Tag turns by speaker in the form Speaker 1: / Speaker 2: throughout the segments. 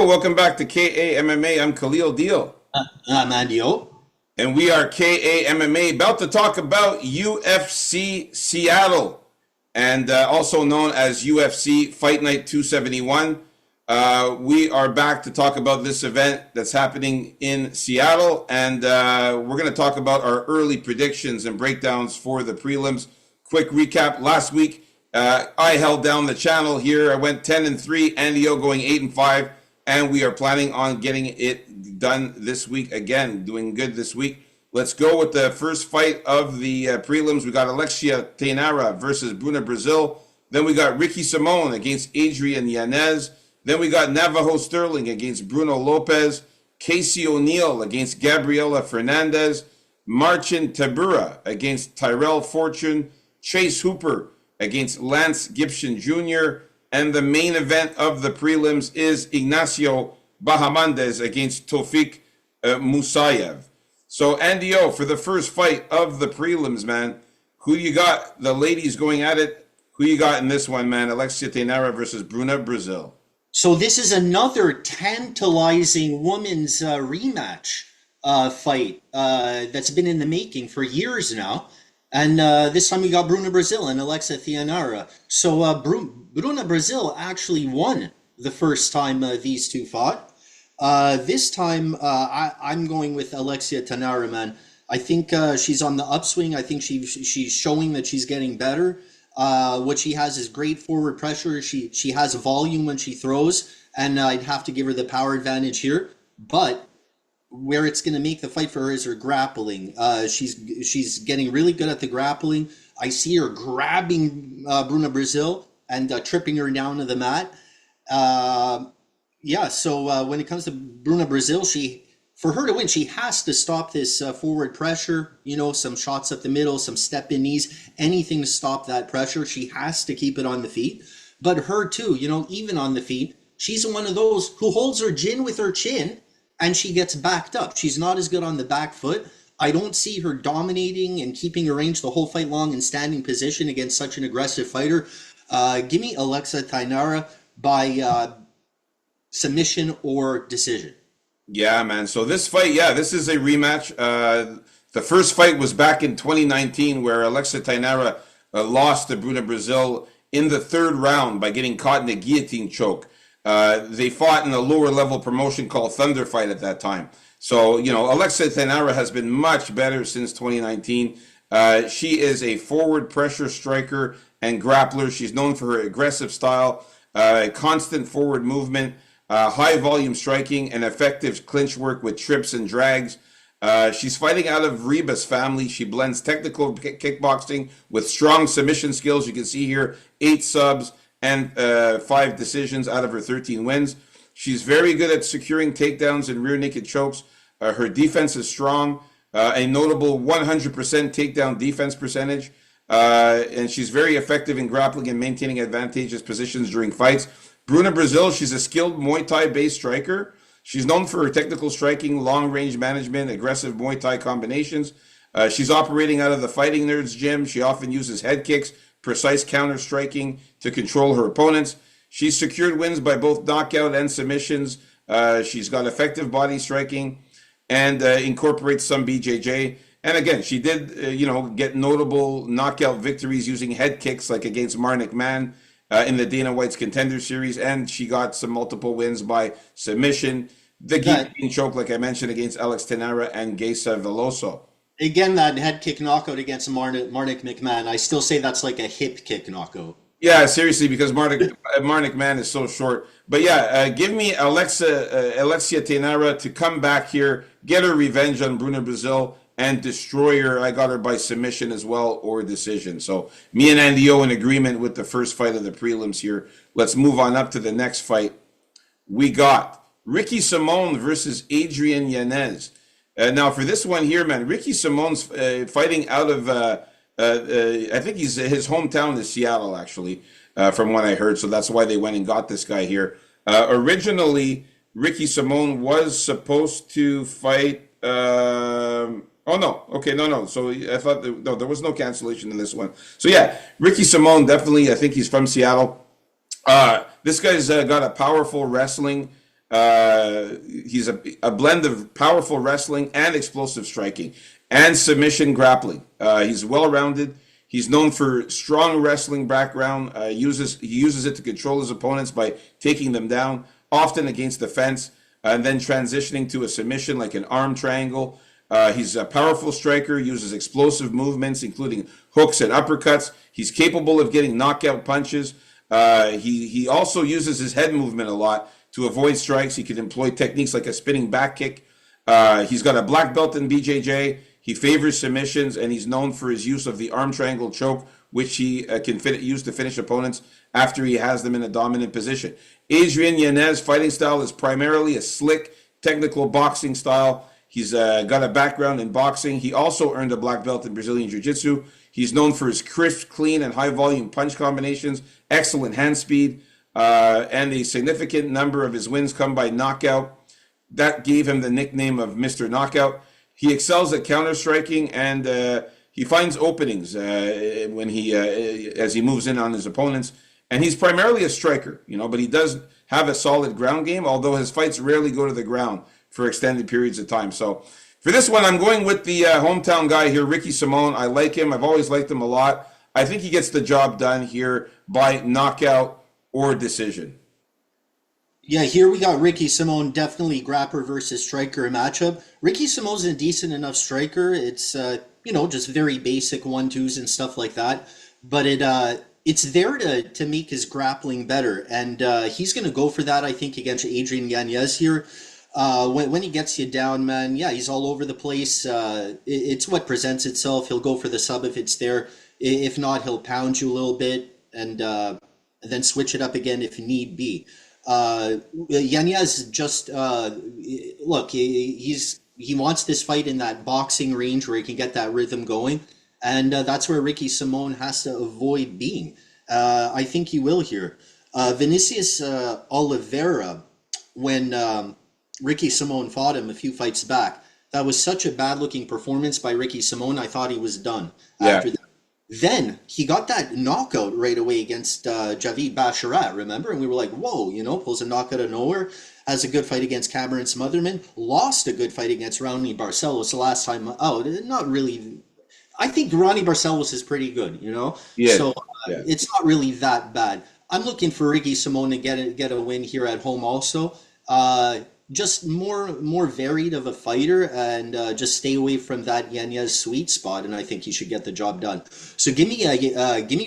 Speaker 1: Yo, welcome back to KAMMA. I'm Khalil Deal.
Speaker 2: I'm Andio.
Speaker 1: And we are KAMMA, about to talk about UFC Seattle, and also known as UFC Fight Night 271. We are back to talk about this event that's happening in Seattle, and we're going to talk about our early predictions and breakdowns for the prelims. Quick recap: last week, I held down the channel here. I went 10-3, Andio going 8-5, and we are planning on getting it done this week again, doing good this week. Let's go with the first fight of the prelims. We got Alexia Tainara versus Bruna Brazil. Then we got Ricky Simon against Adrian Yanez. Then we got Navajo Sterling against Bruno Lopez. Casey O'Neill against Gabriela Fernandez. Marcin Tybura against Tyrell Fortune. Chase Hooper against Lance Gibson Jr. And the main event of the prelims is Ignacio Bahamondes against Tofik Musayev. So, Andio, for the first fight of the prelims, man, who you got? The ladies going at it. Who you got in this one, man? Alexia Tainara versus Bruna Brazil.
Speaker 2: So this is another tantalizing women's rematch fight that's been in the making for years now. And this time we got Bruna Brazil and Alexia Tainara. So Bruna Brazil actually won the first time these two fought. This time I'm going with Alexia Tainara, man. I think she's on the upswing. I think she's showing that she's getting better. What she has is great forward pressure. She has volume when she throws, and I'd have to give her the power advantage here. But where it's going to make the fight for her is her grappling. She's getting really good at the grappling. I see her grabbing Bruna Brazil and tripping her down to the mat. So when it comes to Bruna Brazil, for her to win, she has to stop this forward pressure, some shots up the middle, some step-in knees, anything to stop that pressure. She has to keep it on the feet. But her too, even on the feet, she's one of those who holds her chin with her chin and she gets backed up. She's not as good on the back foot. I don't see her dominating and keeping her range the whole fight long in standing position against such an aggressive fighter. Give me Alexia Tainara by submission or decision.
Speaker 1: Yeah, man. So this fight, this is a rematch. The first fight was back in 2019 where Alexia Tainara lost to Bruna Brazil in the third round by getting caught in a guillotine choke. They fought in a lower level promotion called Thunder Fight at that time. So, Alexia Tainara has been much better since 2019. She is a forward pressure striker and grappler. She's known for her aggressive style, constant forward movement, high volume striking, and effective clinch work with trips and drags. She's fighting out of Ribas family. She blends technical kickboxing with strong submission skills. You can see here 8 subs and 5 decisions out of her 13 wins. She's very good at securing takedowns and rear naked chokes. Her defense is strong, a notable 100% takedown defense percentage. And she's very effective in grappling and maintaining advantageous positions during fights. Bruna Brazil, she's a skilled Muay Thai-based striker. She's known for her technical striking, long-range management, aggressive Muay Thai combinations. She's operating out of the Fighting Nerds gym. She often uses head kicks, precise counter-striking to control her opponents. She's secured wins by both knockout and submissions. She's got effective body striking and incorporates some BJJ. And again, she did, get notable knockout victories using head kicks, like against Marnik Man in the Dana White's Contender Series, and she got some multiple wins by submission. The guillotine choke, like I mentioned, against Alex Tainara and Geisa Veloso.
Speaker 2: Again, that head kick knockout against Marnik McMahon, I still say that's like a hip kick knockout.
Speaker 1: Yeah, seriously, because Marnik Man is so short. But give me Alexia Tainara to come back here, get her revenge on Bruna Brazil, and destroy her. I got her by submission as well, or decision. So me and Andio in agreement with the first fight of the prelims here. Let's move on up to the next fight. We got Ricky Simon versus Adrian Yanez. Now for this one here, man, Ricky Simon's fighting out of, I think his hometown is Seattle, actually, from what I heard. So that's why they went and got this guy here. Originally, Ricky Simon was supposed to fight... Oh, no. Okay, no. So I thought, there was no cancellation in this one. So yeah, Ricky Simon, definitely, I think he's from Seattle. This guy's got a powerful wrestling. He's a blend of powerful wrestling and explosive striking and submission grappling. He's well-rounded. He's known for strong wrestling background. He uses it to control his opponents by taking them down, often against the fence, and then transitioning to a submission like an arm triangle. He's a powerful striker, uses explosive movements, including hooks and uppercuts. He's capable of getting knockout punches. He also uses his head movement a lot to avoid strikes. He can employ techniques like a spinning back kick. He's got a black belt in BJJ. He favors submissions, and he's known for his use of the arm triangle choke, which he can use to finish opponents after he has them in a dominant position. Adrian Yanez's fighting style is primarily a slick, technical boxing style. He's got a background in boxing. He also earned a black belt in Brazilian Jiu-Jitsu. He's known for his crisp, clean, and high-volume punch combinations, excellent hand speed, and a significant number of his wins come by knockout. That gave him the nickname of Mr. Knockout. He excels at counter-striking, and he finds openings when as he moves in on his opponents. And he's primarily a striker, but he does have a solid ground game, although his fights rarely go to the ground for extended periods of time. So for this one, I'm going with the hometown guy here, Ricky Simón. I like him. I've always liked him a lot. I think he gets the job done here by knockout or decision.
Speaker 2: Yeah, here we got Ricky Simón, definitely grappler versus striker matchup. Ricky Simón's a decent enough striker. It's just very basic 1-2s and stuff like that. But it's there to make his grappling better, and he's going to go for that, I think, against Adrian Yanez here. When he gets you down, man, yeah, he's all over the place. It's what presents itself. He'll go for the sub if it's there. If not, he'll pound you a little bit and then switch it up again if need be. Yanez just look, he wants this fight in that boxing range where he can get that rhythm going, and that's where Ricky Simón has to avoid being. I think he will here. Vinicius Oliveira, when Ricky Simón fought him a few fights back, that was such a bad-looking performance by Ricky Simón. I thought he was done after that. Then he got that knockout right away against Javid Basharat, remember? And we were like, whoa, pulls a knockout out of nowhere. Has a good fight against Cameron Smotherman. Lost a good fight against Ronnie Barcelos the last time out. Not really. I think Ronnie Barcelos is pretty good,
Speaker 1: Yeah.
Speaker 2: So it's not really that bad. I'm looking for Ricky Simón to get a win here at home also. Just more varied of a fighter, and just stay away from that Yanez sweet spot, and I think he should get the job done. So give me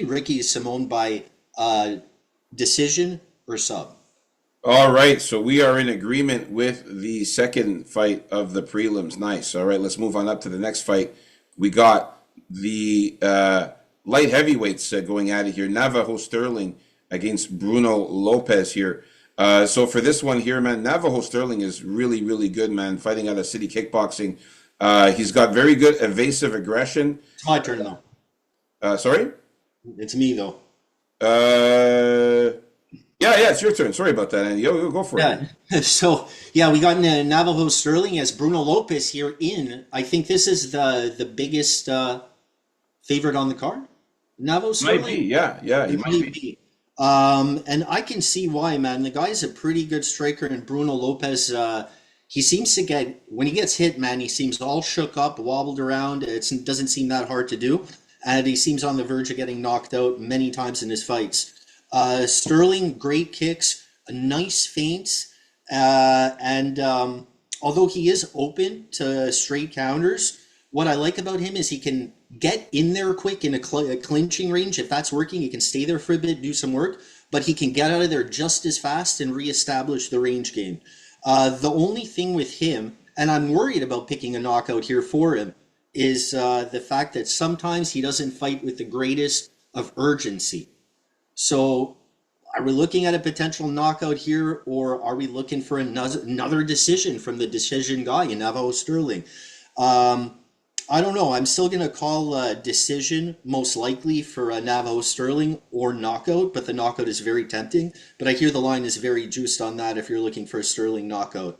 Speaker 2: Ricky Simón by decision or sub.
Speaker 1: All right, so we are in agreement with the second fight of the prelims. Nice. All right, let's move on up to the next fight. We got the light heavyweights going at it here. Navajo Sterling against Bruno Lopez here. So for this one here, man, Navajo Sterling is really, really good, man, fighting out of City Kickboxing. He's got very good evasive aggression.
Speaker 2: It's my turn, though.
Speaker 1: Sorry?
Speaker 2: It's me, though.
Speaker 1: Yeah, it's your turn. Sorry about that, Andy. Go for it.
Speaker 2: So, yeah, we got Navajo Sterling as Bruno Lopez here in. I think this is the biggest favorite on the card. Navajo Sterling?
Speaker 1: Might be, yeah, he might be.
Speaker 2: And I can see why, man. The guy's a pretty good striker, and Bruno Lopez, he seems to when he gets hit, man, he seems all shook up, wobbled around. It doesn't seem that hard to do, and he seems on the verge of getting knocked out many times in his fights. Sterling, great kicks, nice feints, and although he is open to straight counters, what I like about him is he can get in there quick in a clinching range. If that's working, he can stay there for a bit, do some work, but he can get out of there just as fast and reestablish the range game. The only thing with him, and I'm worried about picking a knockout here for him, is the fact that sometimes he doesn't fight with the greatest of urgency. So are we looking at a potential knockout here, or are we looking for another decision from the decision guy in Navajo Sterling? I don't know. I'm still going to call decision most likely for Navajo Sterling or knockout, but the knockout is very tempting. But I hear the line is very juiced on that if you're looking for a Sterling knockout.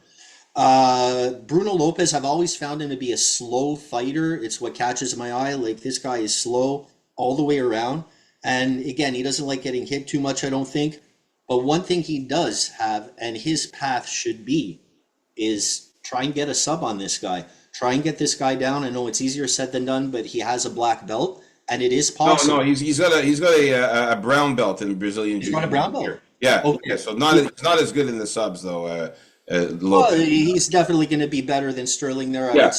Speaker 2: Bruno Lopez, I've always found him to be a slow fighter. It's what catches my eye. Like, this guy is slow all the way around. And again, he doesn't like getting hit too much, I don't think. But one thing he does have, and his path should be, is try and get a sub on this guy. Try and get this guy down. I know it's easier said than done, but he has a black belt, and it is possible.
Speaker 1: No, he's got a brown belt in Brazilian
Speaker 2: He's got a brown belt.
Speaker 1: Yeah,
Speaker 2: Okay.
Speaker 1: yeah. So it's not as good in the subs though.
Speaker 2: Well,
Speaker 1: Lopez.
Speaker 2: he's definitely going to be better than Sterling there.
Speaker 1: Yeah.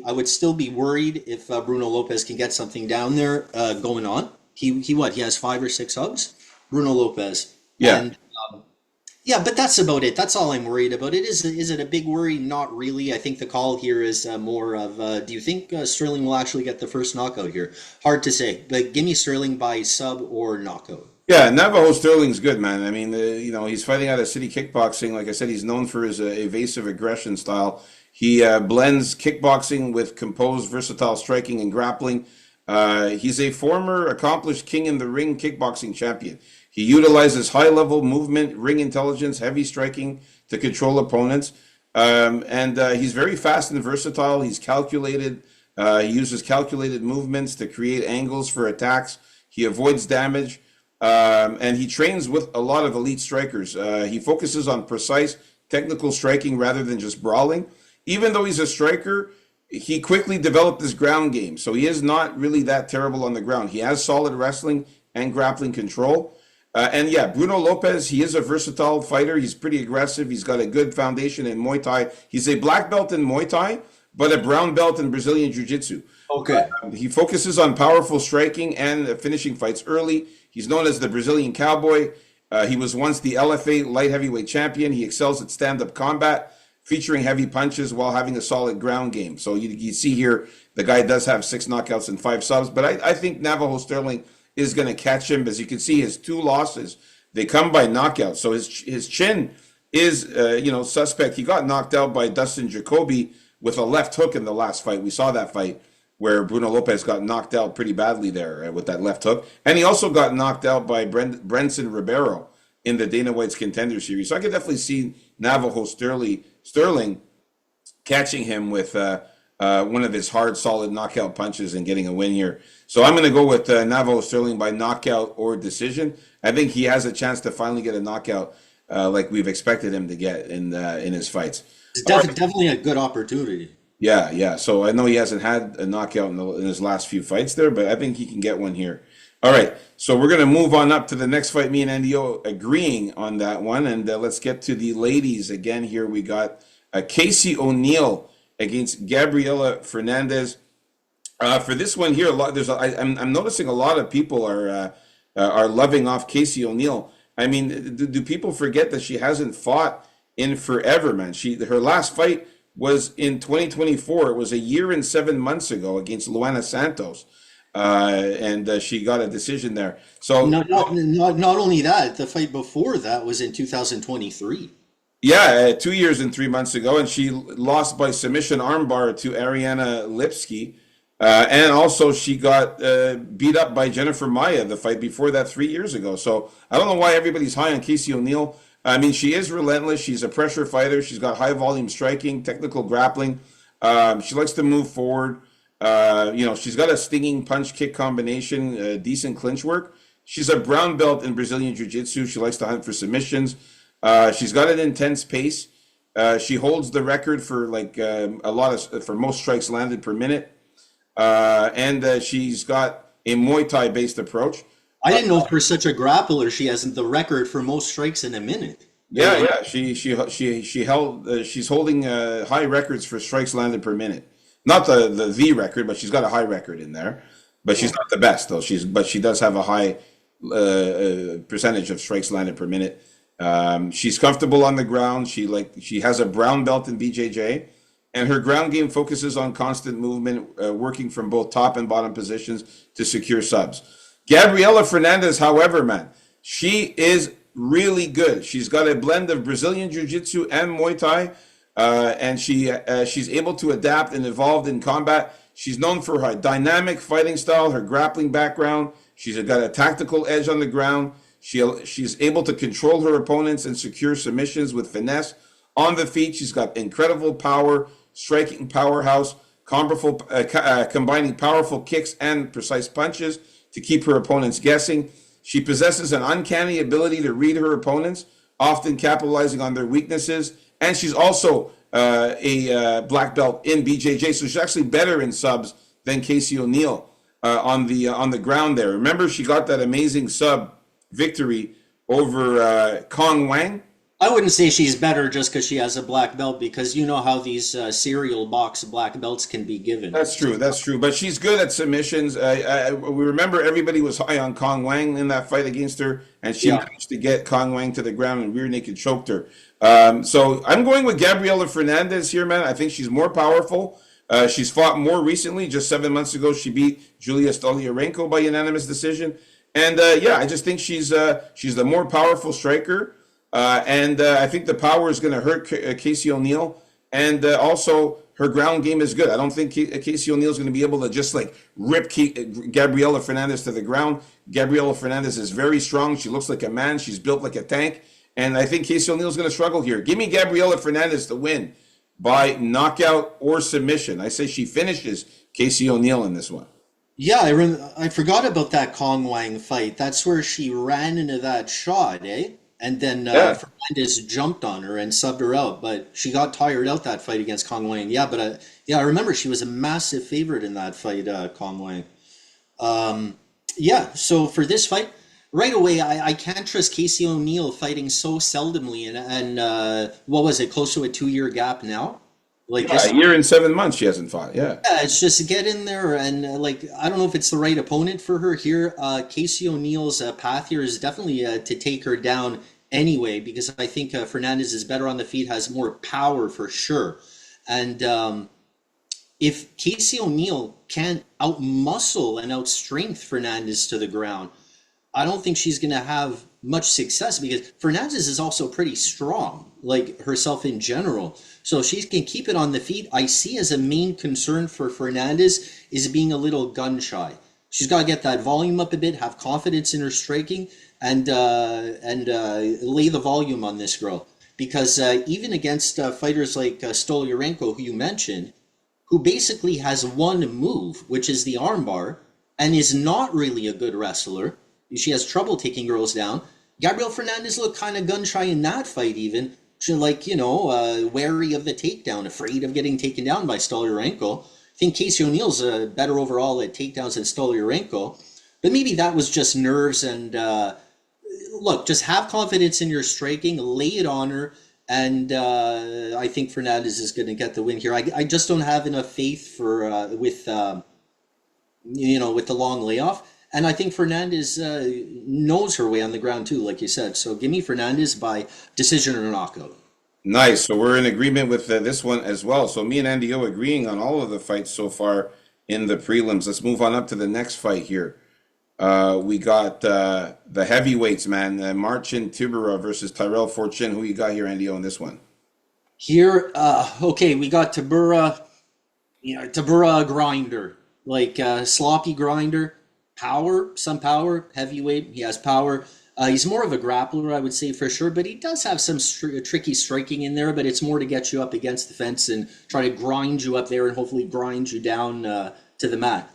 Speaker 2: I would still be worried if Bruno Lopez can get something down there going on. He what? He has 5 or 6 subs. Bruno Lopez.
Speaker 1: Yeah.
Speaker 2: And, yeah, but that's about it. That's all I'm worried about. Is it a big worry? Not really. I think the call here is more of, do you think Sterling will actually get the first knockout here? Hard to say, but give me Sterling by sub or knockout.
Speaker 1: Yeah, Navajo Sterling's good, man. I mean, he's fighting out of City Kickboxing. Like I said, he's known for his evasive aggression style. He blends kickboxing with composed, versatile striking and grappling. He's a former accomplished king in the ring kickboxing champion. He utilizes high-level movement, ring intelligence, heavy striking to control opponents. And he's very fast and versatile. He's calculated. He uses calculated movements to create angles for attacks. He avoids damage. And he trains with a lot of elite strikers. He focuses on precise technical striking rather than just brawling. Even though he's a striker, he quickly developed his ground game. So he is not really that terrible on the ground. He has solid wrestling and grappling control. And yeah, Bruno Lopez, he is a versatile fighter. He's pretty aggressive. He's got a good foundation in Muay Thai. He's a black belt in Muay Thai, but a brown belt in Brazilian Jiu-Jitsu.
Speaker 2: Okay.
Speaker 1: He focuses on powerful striking and finishing fights early. He's known as the Brazilian Cowboy. He was once the LFA light heavyweight champion. He excels at stand-up combat, featuring heavy punches while having a solid ground game. So you see here, the guy does have 6 knockouts and 5 subs, but I think Navajo Sterling is going to catch him. As you can see, his 2 losses, they come by knockout. So his chin is, suspect. He got knocked out by Dustin Jacoby with a left hook in the last fight. We saw that fight where Bruno Lopez got knocked out pretty badly there with that left hook. And he also got knocked out by Brenson Ribeiro in the Dana White's Contender Series. So I could definitely see Navajo Sterling catching him with one of his hard, solid knockout punches and getting a win here. So I'm going to go with Navajo Sterling by knockout or decision. I think he has a chance to finally get a knockout like we've expected him to get in his fights.
Speaker 2: It's definitely a good opportunity.
Speaker 1: Yeah. So I know he hasn't had a knockout in his last few fights there, but I think he can get one here. All right, so we're going to move on up to the next fight. Me and Andio agreeing on that one, and let's get to the ladies again. Here we got Casey O'Neill against Gabriela Fernandez. For this one here, I'm noticing a lot of people are loving off Casey O'Neill. I mean, do people forget that she hasn't fought in forever, man? Her last fight was in 2024. It was a year and 7 months ago against Luana Santos, and she got a decision there. So
Speaker 2: not only that, the fight before that was in 2023.
Speaker 1: Yeah, 2 years and 3 months ago, and she lost by submission armbar to Ariana Lipsky. And also she got beat up by Jennifer Maia the fight before that 3 years ago. So I don't know why everybody's high on Casey O'Neill. I mean, she is relentless. She's a pressure fighter. She's got high volume striking, technical grappling. She likes to move forward. She's got a stinging punch kick combination, decent clinch work. She's a brown belt in Brazilian Jiu-Jitsu. She likes to hunt for submissions. She's got an intense pace. She holds the record for for most strikes landed per minute. And she's got a Muay Thai based approach.
Speaker 2: I didn't know for such a grappler she hasn't the record for most strikes in a minute.
Speaker 1: Yeah. She's holding high records for strikes landed per minute. Not the record, but she's got a high record in there. But she's not the best though. But she does have a high percentage of strikes landed per minute. She's comfortable on the ground. She has a brown belt in BJJ. And her ground game focuses on constant movement, working from both top and bottom positions to secure subs. Gabriela Fernandez, however, man, she is really good. She's got a blend of Brazilian Jiu-Jitsu and Muay Thai, and she's able to adapt and evolve in combat. She's known for her dynamic fighting style, her grappling background. She's got a tactical edge on the ground. She's able to control her opponents and secure submissions with finesse. On the feet, she's got incredible power, striking powerhouse, combining powerful kicks and precise punches to keep her opponents guessing. She possesses an uncanny ability to read her opponents, often capitalizing on their weaknesses. And she's also a black belt in BJJ, so she's actually better in subs than Casey O'Neill on the ground there. Remember, she got that amazing sub victory over Kong Wang.
Speaker 2: I wouldn't say she's better just because she has a black belt, because you know how these cereal box black belts can be given.
Speaker 1: That's true. That's true. But she's good at submissions. We remember everybody was high on Kong Wang in that fight against her, and she managed to get Kong Wang to the ground and rear naked choked her. So I'm going with Gabriela Fernandez here, man. I think she's more powerful. She's fought more recently. Just 7 months ago, she beat Julia Stoliarenko by unanimous decision. And I just think she's the more powerful striker. And I think the power is going to hurt Casey O'Neill. And also, her ground game is good. I don't think Casey O'Neill is going to be able to just like rip Gabriela Fernandez to the ground. Gabriela Fernandez is very strong. She looks like a man. She's built like a tank. And I think Casey O'Neill is going to struggle here. Give me Gabriela Fernandez to win by knockout or submission. I say she finishes Casey O'Neill in this one.
Speaker 2: Yeah, I forgot about that Kong Wang fight. That's where she ran into that shot, eh? And then Fernandez jumped on her and subbed her out, but she got tired out that fight against Kong Wang. Yeah, but I remember she was a massive favorite in that fight, Kong Wang. So for this fight, right away, I can't trust Casey O'Neill fighting so seldomly, and what was it, close to a 2-year gap now?
Speaker 1: A year and 7 months she hasn't fought, yeah.
Speaker 2: Yeah, it's just get in there and I don't know if it's the right opponent for her here. Casey O'Neill's path here is definitely to take her down anyway, because I think Fernandez is better on the feet, has more power for sure. And if Casey O'Neill can't outmuscle and outstrength Fernandez to the ground, I don't think she's going to have much success, because Fernandez is also pretty strong, like herself in general. So if she can keep it on the feet, I see as a main concern for Fernandez is being a little gun shy. She's got to get that volume up a bit, have confidence in her striking, and lay the volume on this girl. Because even against fighters like Stoliarenko, who you mentioned, who basically has one move, which is the armbar, and is not really a good wrestler, she has trouble taking girls down. Gabriel Fernandez looked kind of gun-shy in that fight even. She, wary of the takedown, afraid of getting taken down by Stoliarenko. I think Casey O'Neill's better overall at takedowns than Stoliarenko. But maybe that was just nerves and... look, just have confidence in your striking, lay it on her, and I think Fernandez is going to get the win here. I just don't have enough faith for with the long layoff. And I think Fernandez knows her way on the ground too, like you said. So give me Fernandez by decision or knockout.
Speaker 1: Nice. So we're in agreement with this one as well. So me and Andy O agreeing on all of the fights so far in the prelims. Let's move on up to the next fight here. We got the heavyweights, man. Marcin Tybura versus Tyrell Fortune. Who you got here, Andy O, in this one?
Speaker 2: Here, we got Tybura. Tybura grinder, sloppy grinder. Some power, heavyweight, he has power. He's more of a grappler, I would say, for sure, but he does have some tricky striking in there, but it's more to get you up against the fence and try to grind you up there and hopefully grind you down to the mat.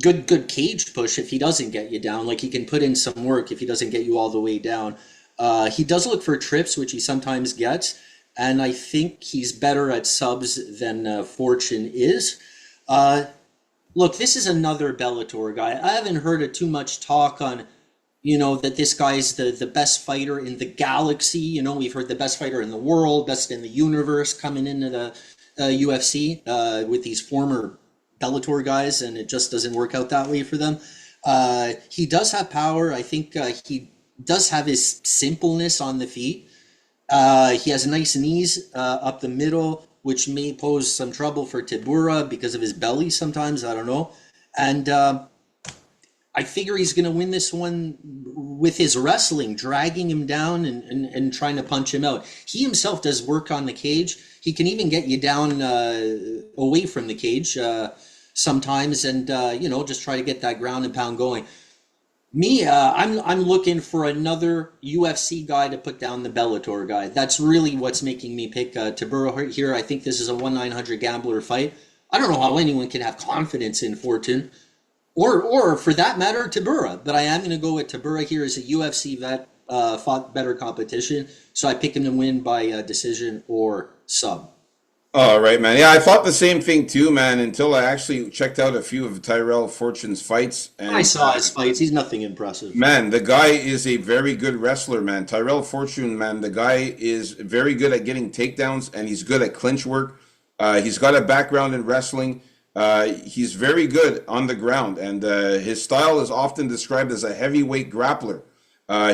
Speaker 2: Good cage push if he doesn't get you down. He can put in some work if he doesn't get you all the way down. He does look for trips, which he sometimes gets, and I think he's better at subs than Fortune is. Look, this is another Bellator guy. I haven't heard too much talk on, that this guy's the best fighter in the galaxy. We've heard the best fighter in the world, best in the universe coming into the UFC with these former Bellator guys, and it just doesn't work out that way for them. He does have power. I think he does have his simpleness on the feet. He has nice knees up the middle, which may pose some trouble for Tybura because of his belly sometimes, I don't know. And I figure he's going to win this one with his wrestling, dragging him down and trying to punch him out. He himself does work on the cage. He can even get you down away from the cage sometimes and, just try to get that ground and pound going. Me, I'm looking for another UFC guy to put down the Bellator guy. That's really what's making me pick Tybura here. I think this is a 1-900 gambler fight. I don't know how anyone can have confidence in Fortune. or for that matter, Tabura. But I am going to go with Tabura here as a UFC vet, fought better competition. So I pick him to win by decision or sub.
Speaker 1: All right, man. Yeah, I thought the same thing too, man, until I actually checked out a few of Tyrell Fortune's fights.
Speaker 2: I
Speaker 1: And
Speaker 2: saw his fights. He's nothing impressive.
Speaker 1: man, the guy is a very good wrestler, man. Tyrell Fortune, man, the guy is very good at getting takedowns and he's good at clinch work. He's got a background in wrestling. He's very good on the ground, and his style is often described as a heavyweight grappler.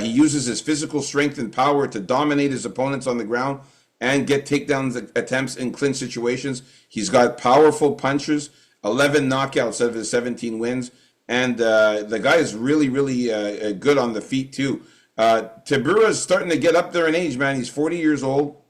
Speaker 1: He uses his physical strength and power to dominate his opponents on the ground and get takedowns attempts in clinch situations. He's got powerful punches, 11 knockouts out of his 17 wins, and the guy is really, really good on the feet too. Tabura is starting to get up there in age, man. He's 40 years old.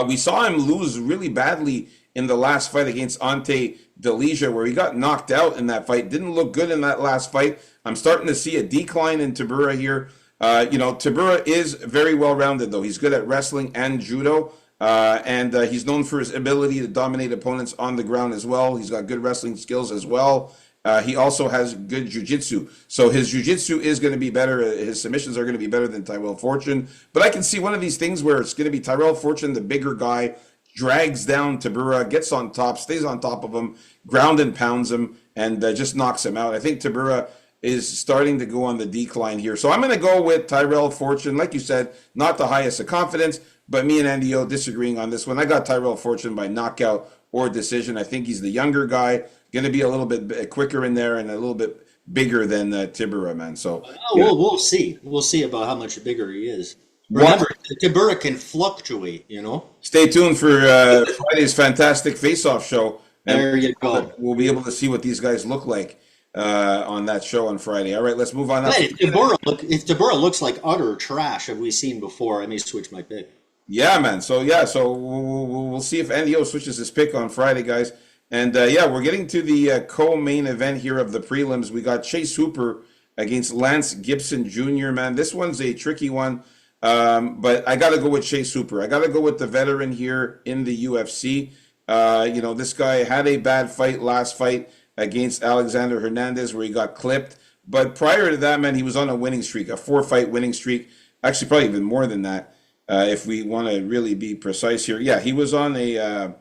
Speaker 1: We saw him lose really badly in the last fight against Ante Delija, where he got knocked out in that fight. Didn't look good in that last fight. I'm starting to see a decline in Tabura here. Tabura is very well-rounded, though. He's good at wrestling and judo, and he's known for his ability to dominate opponents on the ground as well. He's got good wrestling skills as well. He also has good jiu-jitsu. So his jiu-jitsu is going to be better. His submissions are going to be better than Tyrell Fortune. But I can see one of these things where it's going to be Tyrell Fortune, the bigger guy, drags down Tabura, gets on top, stays on top of him, ground and pounds him, and just knocks him out. I think Tabura is starting to go on the decline here. So I'm going to go with Tyrell Fortune. Like you said, not the highest of confidence, but me and Andy O disagreeing on this one. I got Tyrell Fortune by knockout or decision. I think he's the younger guy, going to be a little bit quicker in there and a little bit bigger than Tabura, man. So
Speaker 2: We'll see. We'll see about how much bigger he is. Remember, Tabura can fluctuate, you know?
Speaker 1: Stay tuned for Friday's fantastic face-off show. And
Speaker 2: there you go.
Speaker 1: We'll be able to see what these guys look like on that show on Friday. All right, let's move on.
Speaker 2: If Tabura looks like utter trash, have we seen before, I may switch my pick.
Speaker 1: Yeah, man. So we'll see if Andy O switches his pick on Friday, guys. And we're getting to the co-main event here of the prelims. We got Chase Hooper against Lance Gibson Jr., man. This one's a tricky one. But I got to go with Chase Hooper. I got to go with the veteran here in the UFC. This guy had a bad fight last fight against Alexander Hernandez where he got clipped. But prior to that, man, he was on a winning streak, a 4-fight winning streak. Actually, probably even more than that, if we want to really be precise here. Yeah, he was on a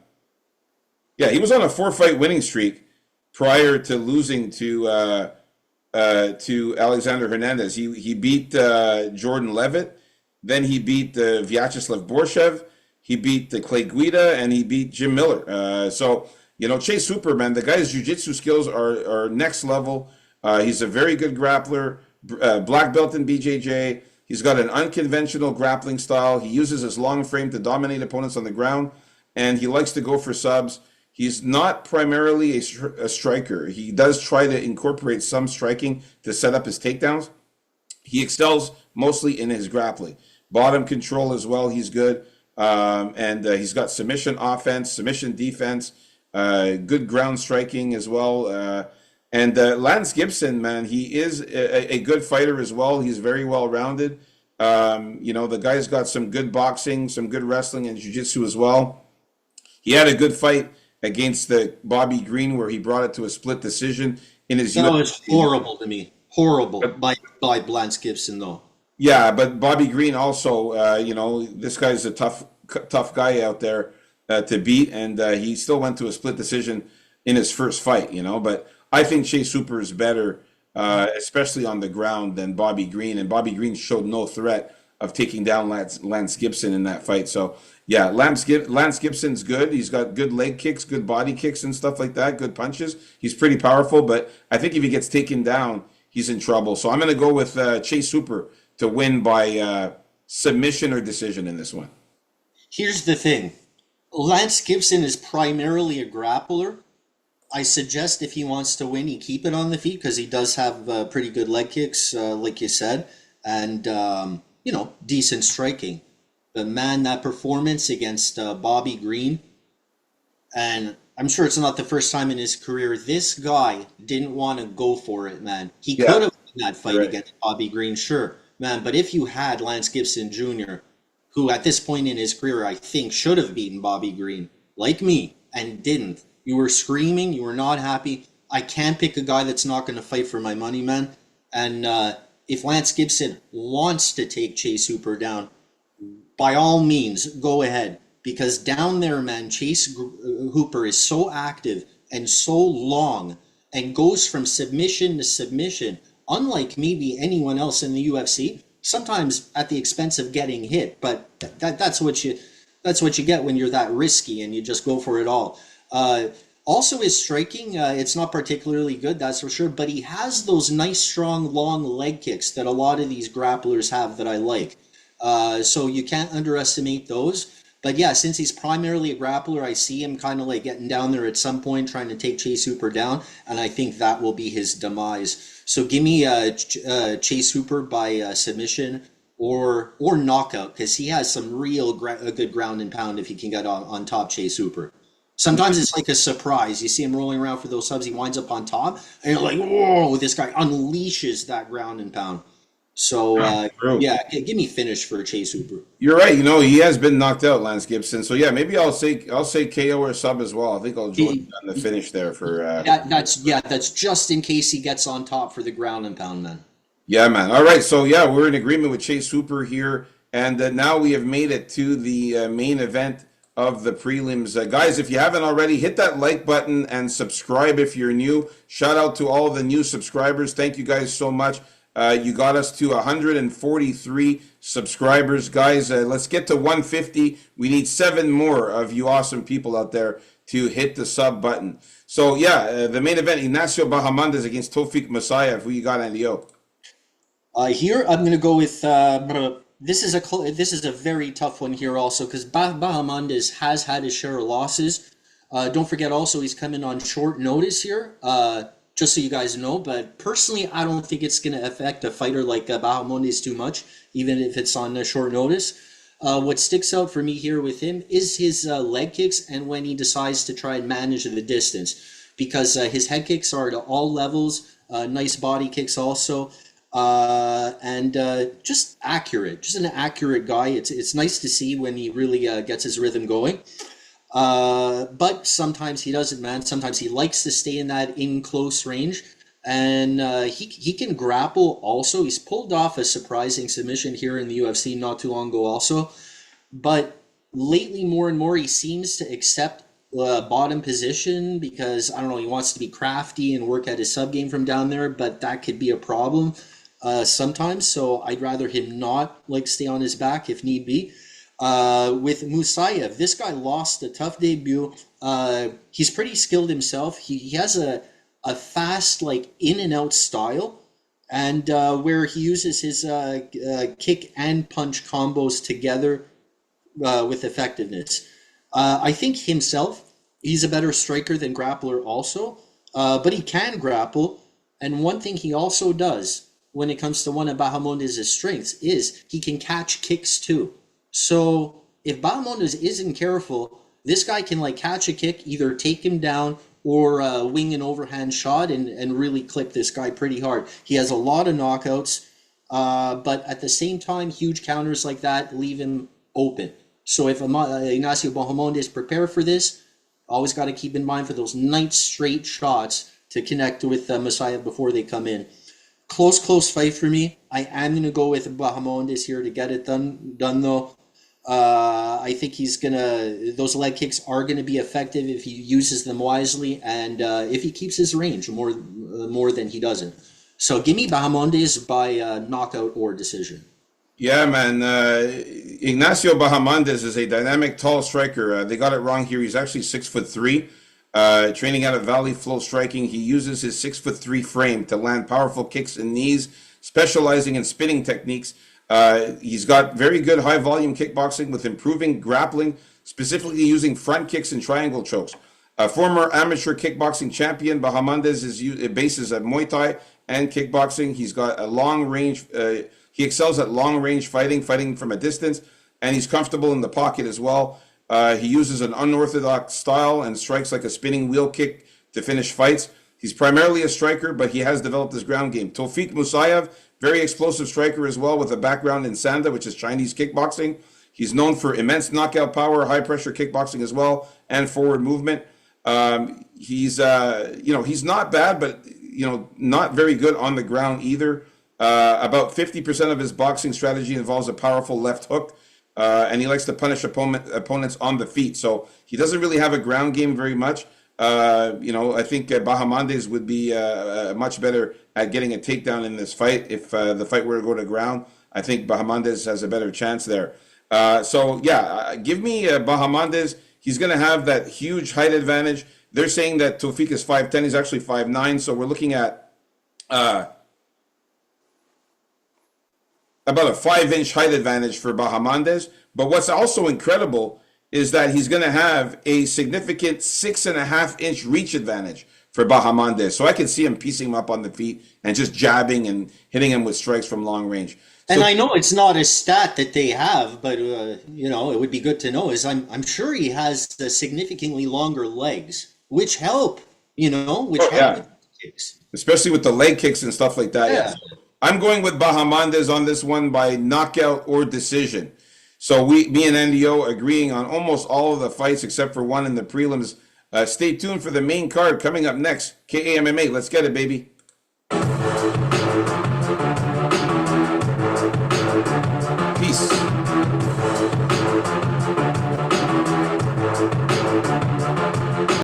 Speaker 1: 4-fight winning streak prior to losing to Alexander Hernandez. He beat Jordan Levitt. Then he beat Vyacheslav Borshev, he beat Clay Guida, and he beat Jim Miller. Chase Hooper, man, the guy's jiu-jitsu skills are next level. He's a very good grappler, black belt in BJJ. He's got an unconventional grappling style. He uses his long frame to dominate opponents on the ground, and he likes to go for subs. He's not primarily a striker. He does try to incorporate some striking to set up his takedowns. He excels mostly in his grappling. Bottom control as well, he's good. And he's got submission offense, submission defense, good ground striking as well. And Lance Gibson, man, he is a good fighter as well. He's very well-rounded. The guy's got some good boxing, some good wrestling and jiu-jitsu as well. He had a good fight against Bobby Green where he brought it to a split decision in his
Speaker 2: That was horrible to me. Horrible by Lance Gibson, though.
Speaker 1: Yeah, but Bobby Green also, this guy's a tough guy out there to beat, and he still went to a split decision in his first fight, But I think Chase Hooper is better, especially on the ground, than Bobby Green, and Bobby Green showed no threat of taking down Lance Gibson in that fight. So, yeah, Lance Gibson's good. He's got good leg kicks, good body kicks and stuff like that, good punches. He's pretty powerful, but I think if he gets taken down, he's in trouble. So I'm going to go with Chase Hooper to win by submission or decision in this one.
Speaker 2: Here's the thing. Lance Gibson is primarily a grappler. I suggest if he wants to win, he keep it on the feet because he does have pretty good leg kicks, like you said, and, decent striking. But man, that performance against Bobby Green, and I'm sure it's not the first time in his career, this guy didn't want to go for it, man. He could have won that fight against Bobby Green, sure. Man, but if you had Lance Gibson Jr., who at this point in his career I think should have beaten Bobby Green, like me, and didn't, you were screaming, you were not happy, I can't pick a guy that's not going to fight for my money, man. And if Lance Gibson wants to take Chase Hooper down, by all means, go ahead. Because down there, man, Hooper is so active and so long and goes from submission to submission, unlike maybe anyone else in the UFC, sometimes at the expense of getting hit. But that's what you get when you're that risky and you just go for it all. Also, his striking, it's not particularly good, that's for sure, but he has those nice, strong, long leg kicks that a lot of these grapplers have that I like. So you can't underestimate those. But yeah, since he's primarily a grappler, I see him kind of like getting down there at some point, trying to take Chase Hooper down, and I think that will be his demise. So give me Chase Hooper by submission or knockout, because he has some real good ground and pound if he can get on top Chase Hooper. Sometimes it's like a surprise. You see him rolling around for those subs, he winds up on top, and you're like, whoa, this guy unleashes that ground and pound. So, yeah, give me finish for Chase Hooper.
Speaker 1: You're right. He has been knocked out, Lance Gibson. So yeah, maybe I'll say KO or sub as well. I think I'll join on the finish there for.
Speaker 2: That's just in case he gets on top for the ground and pound, man.
Speaker 1: Yeah, man. All right. So yeah, we're in agreement with Chase Hooper here, and now we have made it to the main event of the prelims. Guys, if you haven't already, hit that like button and subscribe if you're new. Shout out to all the new subscribers. Thank you guys so much. You got us to 143 subscribers. Guys, let's get to 150. We need 7 more of you awesome people out there to hit the sub button. So, yeah, the main event, Ignacio Bahamondes against Tofik Musayev. Who you got, Andy O?
Speaker 2: Here, I'm going to go with... this is a very tough one here also, because Bahamondes has had his share of losses. Don't forget also he's coming on short notice here. Just so you guys know, but personally, I don't think it's going to affect a fighter like Bahamondes too much, even if it's on short notice. What sticks out for me here with him is his leg kicks and when he decides to try and manage the distance, because his head kicks are to all levels, nice body kicks also, and just accurate, just an accurate guy. It's nice to see when he really gets his rhythm going. But sometimes he doesn't, man. Sometimes he likes to stay in that close range, and he can grapple also. He's pulled off a surprising submission here in the UFC not too long ago also, but lately more and more he seems to accept bottom position because, I don't know, he wants to be crafty and work at his sub game from down there, but that could be a problem sometimes, so I'd rather him not stay on his back if need be. With Musayev, this guy lost a tough debut. He's pretty skilled himself. He has a fast, in and out style, and where he uses his kick and punch combos together with effectiveness. I think himself, he's a better striker than grappler also, but he can grapple. And one thing he also does when it comes to one of Bahamondes' strengths is he can catch kicks too. So if Bahamondes isn't careful, this guy can catch a kick, either take him down or wing an overhand shot and really clip this guy pretty hard. He has a lot of knockouts, but at the same time, huge counters like that leave him open. So if Ignacio Bahamondes prepare for this, always got to keep in mind for those nice straight shots to connect with Musayev before they come in. Close fight for me. I am going to go with Bahamondes here to get it done though. I think those leg kicks are gonna be effective if he uses them wisely and if he keeps his range more than he doesn't. So give me Bahamondes by knockout or decision.
Speaker 1: Yeah, man. Ignacio Bahamondes is a dynamic, tall striker. They got it wrong here. He's actually 6'3". Training out of Valley Flow Striking, he uses his 6'3" frame to land powerful kicks and knees, specializing in spinning techniques. He's got very good high volume kickboxing with improving grappling, specifically using front kicks and triangle chokes. A former amateur kickboxing champion, Bahamondes bases at Muay Thai and kickboxing. He's got a long range. He excels at long range fighting from a distance, and he's comfortable in the pocket as well. He uses an unorthodox style and strikes like a spinning wheel kick to finish fights. He's primarily a striker, but he has developed his ground game. Tofik Musayev, very explosive striker as well, with a background in Sanda, which is Chinese kickboxing. He's known for immense knockout power, high pressure kickboxing as well, and forward movement. He's he's not bad, but not very good on the ground either. About 50% of his boxing strategy involves a powerful left hook, and he likes to punish opponents on the feet. So he doesn't really have a ground game very much. I think Bahamondes would be much better at getting a takedown in this fight. If the fight were to go to ground, I think Bahamondes has a better chance there. Give me Bahamondes. He's going to have that huge height advantage. They're saying that Tofik is 5'10". He's actually 5'9". So we're looking at about a 5-inch height advantage for Bahamondes. But what's also incredible is that he's going to have a significant 6.5-inch reach advantage for Bahamondes. So I can see him piecing him up on the feet and just jabbing and hitting him with strikes from long range.
Speaker 2: And I know it's not a stat that they have, but it would be good to know. I'm sure he has significantly longer legs, which help. Help with kicks,
Speaker 1: especially with the leg kicks and stuff like that.
Speaker 2: Yeah.
Speaker 1: I'm going with Bahamondes on this one by knockout or decision. So me and NDO agreeing on almost all of the fights except for one in the prelims. Stay tuned for the main card coming up next. KAMMA, let's get it, baby.